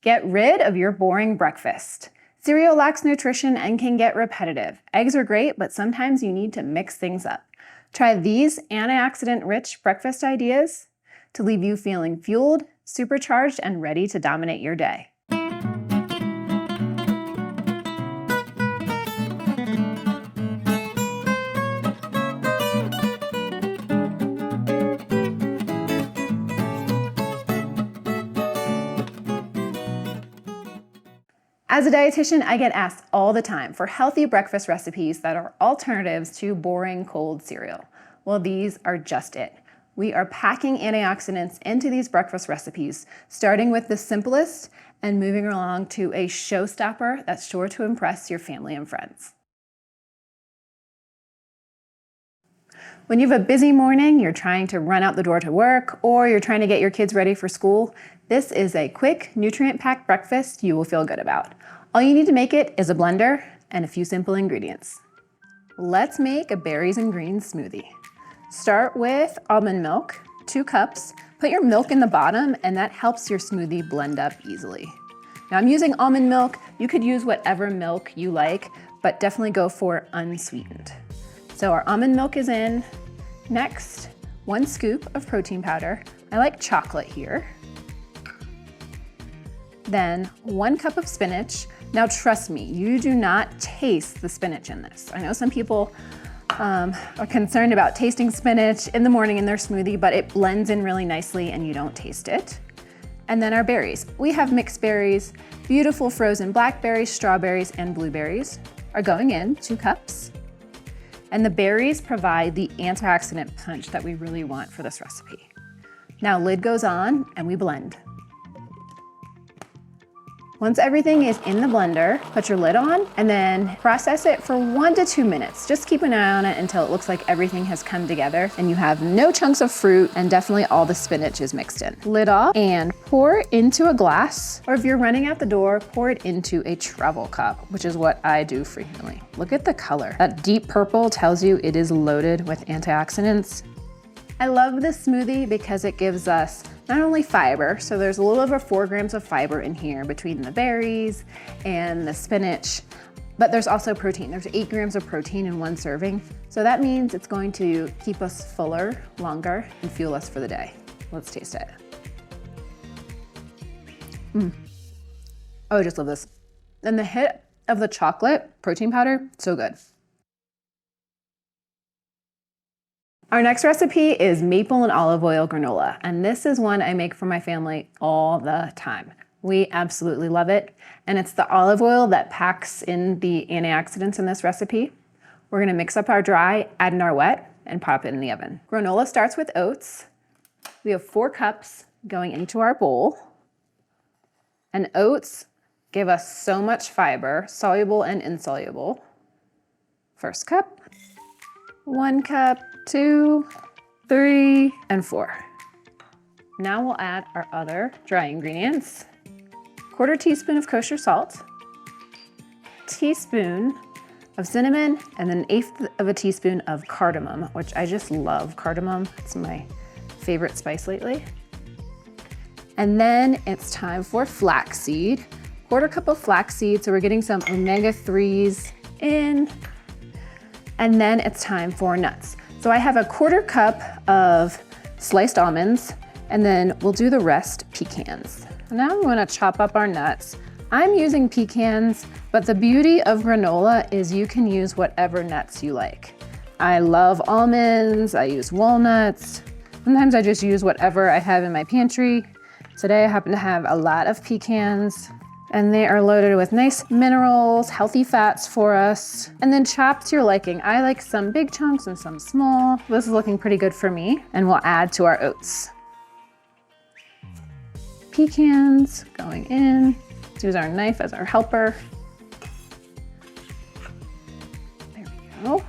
Get rid of your boring breakfast. Cereal lacks nutrition and can get repetitive. Eggs are great, but sometimes you need to mix things up. Try these antioxidant-rich breakfast ideas to leave you feeling fueled, supercharged, and ready to dominate your day. As a dietitian, I get asked all the time for healthy breakfast recipes that are alternatives to boring cold cereal. Well, these are just it. We are packing antioxidants into these breakfast recipes, starting with the simplest and moving along to a showstopper that's sure to impress your family and friends. When you have a busy morning, you're trying to run out the door to work, or you're trying to get your kids ready for school, this is a quick, nutrient-packed breakfast you will feel good about. All you need to make it is a blender and a few simple ingredients. Let's make a berries and greens smoothie. Start with almond milk, 2 cups. Put your milk in the bottom, and that helps your smoothie blend up easily. Now I'm using almond milk. You could use whatever milk you like, but definitely go for unsweetened. So our almond milk is in. Next, 1 scoop of protein powder. I like chocolate here. Then 1 cup of spinach. Now trust me, you do not taste the spinach in this. I know some people are concerned about tasting spinach in the morning in their smoothie, but it blends in really nicely and you don't taste it. And then our berries. We have mixed berries, beautiful frozen blackberries, strawberries, and blueberries are going in, 2 cups. And the berries provide the antioxidant punch that we really want for this recipe. Now lid goes on and we blend. Once everything is in the blender, put your lid on and then process it for 1 to 2 minutes. Just keep an eye on it until it looks like everything has come together and you have no chunks of fruit and definitely all the spinach is mixed in. Lid off and pour into a glass, or if you're running out the door, pour it into a travel cup, which is what I do frequently. Look at the color. That deep purple tells you it is loaded with antioxidants. I love this smoothie because it gives us not only fiber, so there's a little over 4 grams of fiber in here between the berries and the spinach, but there's also protein. There's 8 grams of protein in 1 serving. So that means it's going to keep us fuller longer and fuel us for the day. Let's taste it. Oh, I just love this. And the hit of the chocolate protein powder, so good. Our next recipe is maple and olive oil granola, and this is one I make for my family all the time. We absolutely love it, and it's the olive oil that packs in the antioxidants in this recipe. We're gonna mix up our dry, add in our wet, and pop it in the oven. Granola starts with oats. We have 4 cups going into our bowl, and oats give us so much fiber, soluble and insoluble. First cup, 1 cup, 2, 3, and 4. Now we'll add our other dry ingredients. 1/4 teaspoon of kosher salt, teaspoon of cinnamon, and then 1/8 of a teaspoon of cardamom, which I just love cardamom. It's my favorite spice lately. And then it's time for flaxseed. 1/4 cup of flaxseed, so we're getting some omega-3s in. And then it's time for nuts. So I have a 1/4 cup of sliced almonds, and then we'll do the rest pecans. Now I'm gonna chop up our nuts. I'm using pecans, but the beauty of granola is you can use whatever nuts you like. I love almonds, I use walnuts. Sometimes I just use whatever I have in my pantry. Today I happen to have a lot of pecans, and they are loaded with nice minerals, healthy fats for us, and then chop to your liking. I like some big chunks and some small. This is looking pretty good for me, and we'll add to our oats. Pecans going in. Let's use our knife as our helper. There we go.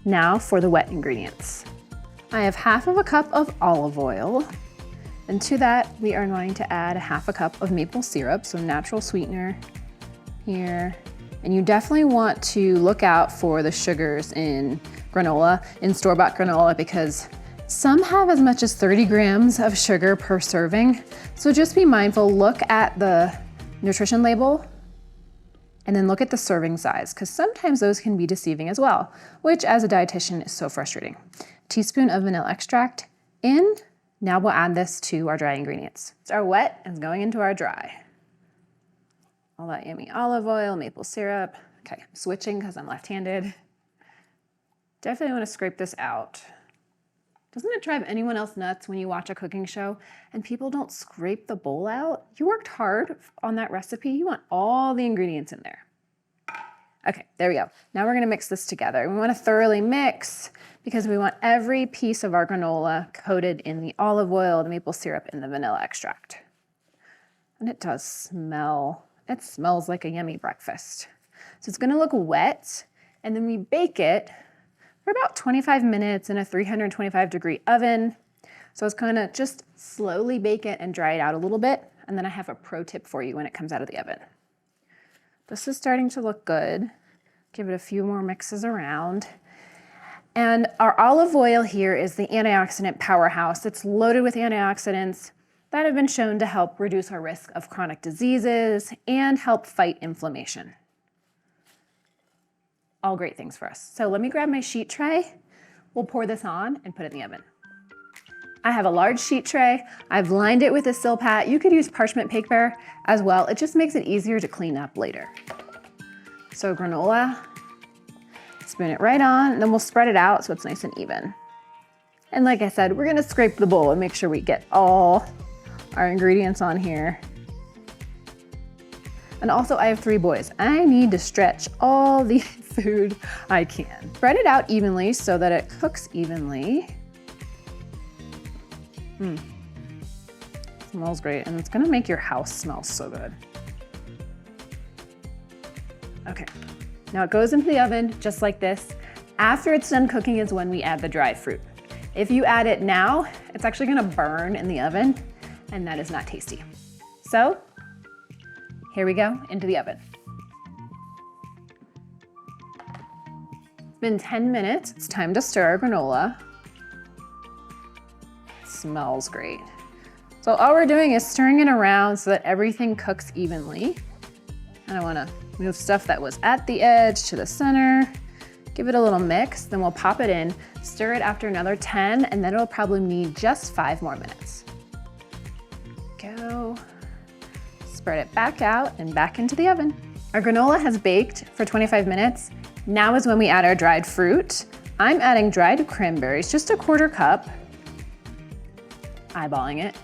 Now for the wet ingredients. I have 1/2 cup of olive oil. And to that, we are going to add 1/2 cup of maple syrup, so natural sweetener here. And you definitely want to look out for the sugars in granola, in store-bought granola, because Some have as much as 30 grams of sugar per serving, so just be mindful, look at the nutrition label and then look at the serving size, because sometimes those can be deceiving as well, which as a dietitian is so frustrating. Teaspoon of vanilla extract in. Now we'll add this to our dry ingredients. So our wet is going into our dry. All that yummy olive oil, maple syrup. Okay, I'm switching because I'm left-handed. Definitely want to scrape this out. Doesn't it drive anyone else nuts when you watch a cooking show and people don't scrape the bowl out? You worked hard on that recipe. You want all the ingredients in there. Okay, there we go. Now we're gonna mix this together. We wanna thoroughly mix because we want every piece of our granola coated in the olive oil, the maple syrup, and the vanilla extract. And it does smell, it smells like a yummy breakfast. So it's gonna look wet, and then we bake it for about 25 minutes in a 325-degree oven. So it's gonna just slowly bake it and dry it out a little bit, and then I have a pro tip for you when it comes out of the oven. This is starting to look good. Give it a few more mixes around. And our olive oil here is the antioxidant powerhouse. It's loaded with antioxidants that have been shown to help reduce our risk of chronic diseases and help fight inflammation. All great things for us. So let me grab my sheet tray. We'll pour this on and put it in the oven. I have a large sheet tray. I've lined it with a Silpat. You could use parchment paper as well. It just makes it easier to clean up later. So granola, spoon it right on, and then we'll spread it out so it's nice and even. And like I said, we're gonna scrape the bowl and make sure we get all our ingredients on here. And also I have 3 boys. I need to stretch all the food I can. Spread it out evenly so that it cooks evenly. Smells great, and it's gonna make your house smell so good. Okay, now it goes into the oven just like this. After it's done cooking is when we add the dried fruit. If you add it now, it's actually gonna burn in the oven, and that is not tasty. So, here we go, into the oven. It's been 10 minutes, it's time to stir our granola. Smells great. So all we're doing is stirring it around so that everything cooks evenly. And I wanna move stuff that was at the edge to the center, give it a little mix, then we'll pop it in, stir it after another 10, and then it'll probably need just 5 more minutes. Go. Spread it back out and back into the oven. Our granola has baked for 25 minutes. Now is when we add our dried fruit. I'm adding dried cranberries, just a 1/4 cup. Eyeballing it.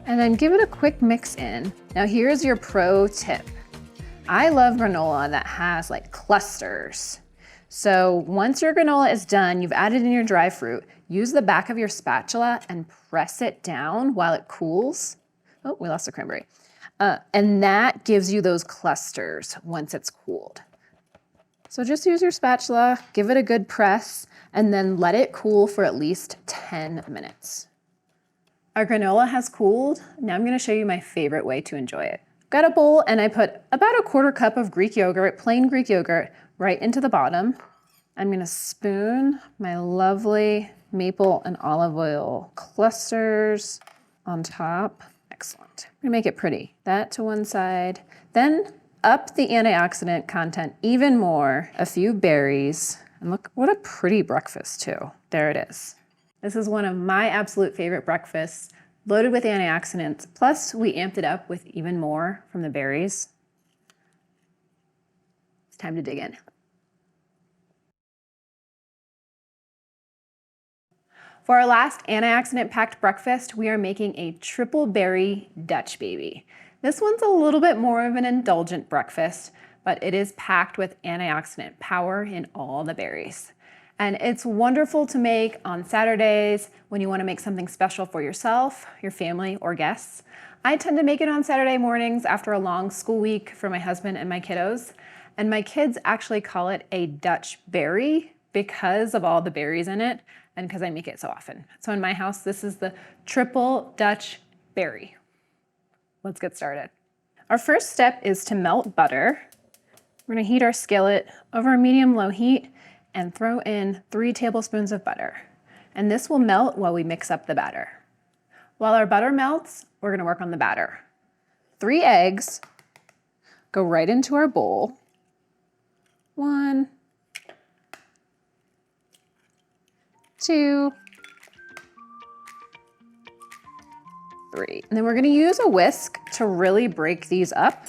And then give it a quick mix in. Now here's your pro tip. I love granola that has like clusters. So once your granola is done, you've added in your dry fruit, use the back of your spatula and press it down while it cools. Oh, we lost the cranberry. And that gives you those clusters once it's cooled. So just use your spatula, give it a good press, and then let it cool for at least 10 minutes. Our granola has cooled. Now I'm gonna show you my favorite way to enjoy it. Got a bowl and I put about a 1/4 cup of Greek yogurt, plain Greek yogurt, right into the bottom. I'm gonna spoon my lovely maple and olive oil clusters on top. Excellent. I'm gonna make it pretty. That to one side. Then up the antioxidant content even more, a few berries. And look, what a pretty breakfast too. There it is. This is one of my absolute favorite breakfasts, loaded with antioxidants. Plus we amped it up with even more from the berries. It's time to dig in. For our last antioxidant-packed breakfast, we are making a triple berry Dutch baby. This one's a little bit more of an indulgent breakfast, but it is packed with antioxidant power in all the berries. And it's wonderful to make on Saturdays when you want to make something special for yourself, your family, or guests. I tend to make it on Saturday mornings after a long school week for my husband and my kiddos. And my kids actually call it a Dutch berry because of all the berries in it and because I make it so often. So in my house, this is the triple Dutch berry. Let's get started. Our first step is to melt butter. We're gonna heat our skillet over a medium-low heat and throw in 3 tablespoons of butter. And this will melt while we mix up the batter. While our butter melts, we're gonna work on the batter. 3 eggs go right into our bowl. 1, 2, 3. And then we're gonna use a whisk to really break these up.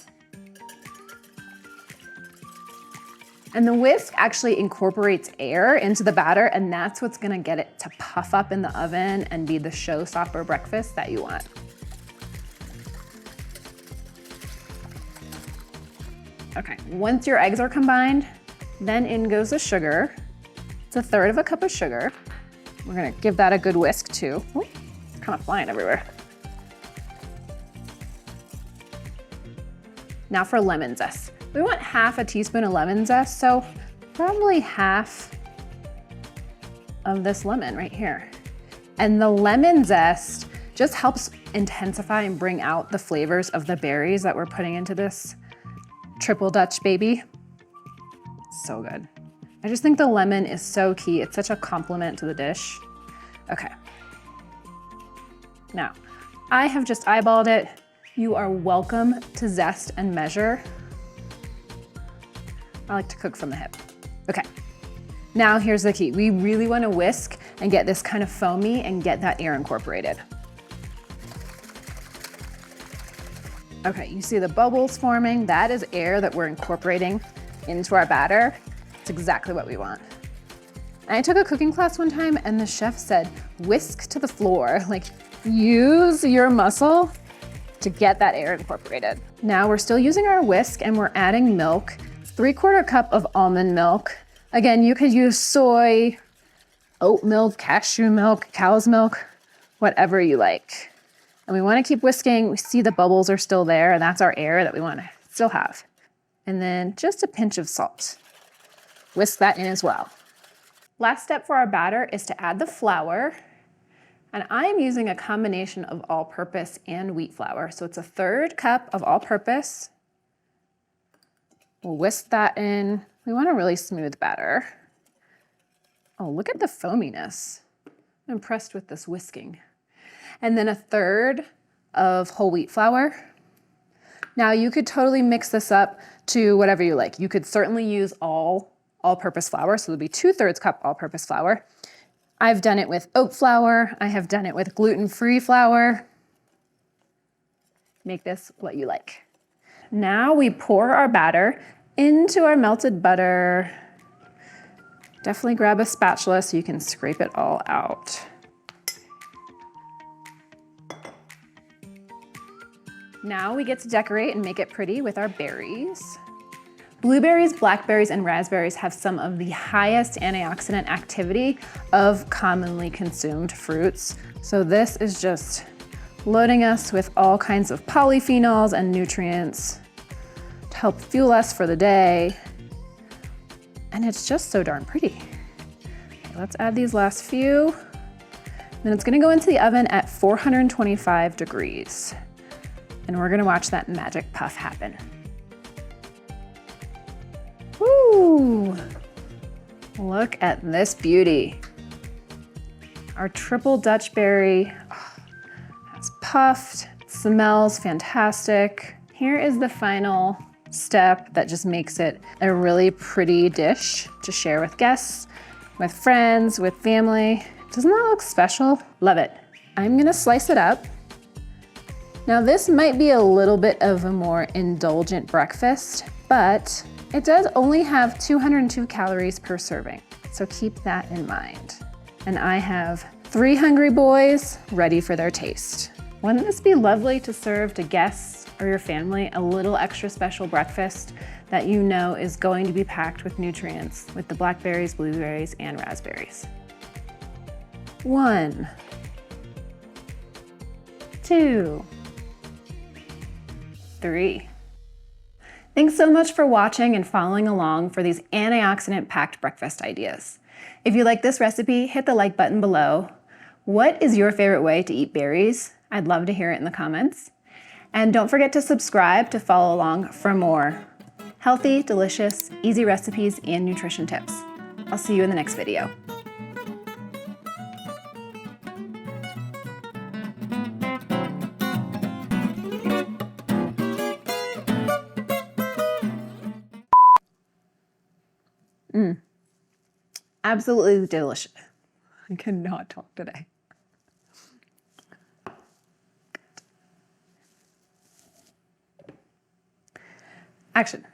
And the whisk actually incorporates air into the batter, and that's what's gonna get it to puff up in the oven and be the showstopper breakfast that you want. Okay, once your eggs are combined, then in goes the sugar. It's 1/3 cup of sugar. We're gonna give that a good whisk too. Ooh, it's kind of flying everywhere. Now for lemon zest. We want 1/2 teaspoon of lemon zest, so probably half of this lemon right here. And the lemon zest just helps intensify and bring out the flavors of the berries that we're putting into this triple Dutch baby. So good. I just think the lemon is so key. It's such a compliment to the dish. Okay. Now, I have just eyeballed it. You are welcome to zest and measure. I like to cook from the hip. Okay. Now here's the key. We really want to whisk and get this kind of foamy and get that air incorporated. Okay, you see the bubbles forming? That is air that we're incorporating into our batter. It's exactly what we want. And I took a cooking class one time and the chef said, whisk to the floor. Like, use your muscle to get that air incorporated. Now we're still using our whisk and we're adding milk. 3/4 cup of almond milk. Again, you could use soy, oat milk, cashew milk, cow's milk, whatever you like. And we want to keep whisking. We see the bubbles are still there, and that's our air that we want to still have. And then just a pinch of salt. Whisk that in as well. Last step for our batter is to add the flour. And I'm using a combination of all-purpose and wheat flour. So it's 1/3 cup of all-purpose. We'll whisk that in. We want a really smooth batter. Oh, look at the foaminess. I'm impressed with this whisking. And then 1/3 of whole wheat flour. Now you could totally mix this up to whatever you like. You could certainly use all-purpose flour, so it'll be 2/3 cup all-purpose flour. I've done it with oat flour. I have done it with gluten-free flour. Make this what you like. Now we pour our batter into our melted butter. Definitely grab a spatula so you can scrape it all out. Now we get to decorate and make it pretty with our berries. Blueberries, blackberries, and raspberries have some of the highest antioxidant activity of commonly consumed fruits. So this is just loading us with all kinds of polyphenols and nutrients to help fuel us for the day. And it's just so darn pretty. Okay, let's add these last few. Then it's gonna go into the oven at 425 degrees. And we're gonna watch that magic puff happen. Woo! Look at this beauty. Our triple Dutch berry has puffed, smells fantastic. Here is the final step that just makes it a really pretty dish to share with guests, with friends, with family. Doesn't that look special? Love it. I'm gonna slice it up. Now this might be a little bit of a more indulgent breakfast, but it does only have 202 calories per serving, so keep that in mind. And I have 3 hungry boys ready for their taste. Wouldn't this be lovely to serve to guests or your family a little extra special breakfast that you know is going to be packed with nutrients with the blackberries, blueberries, and raspberries? 1, 2, 3. Thanks so much for watching and following along for these antioxidant-packed breakfast ideas. If you like this recipe, hit the like button below. What is your favorite way to eat berries? I'd love to hear it in the comments. And don't forget to subscribe to follow along for more healthy, delicious, easy recipes and nutrition tips. I'll see you in the next video. Absolutely delicious. I cannot talk today. Action.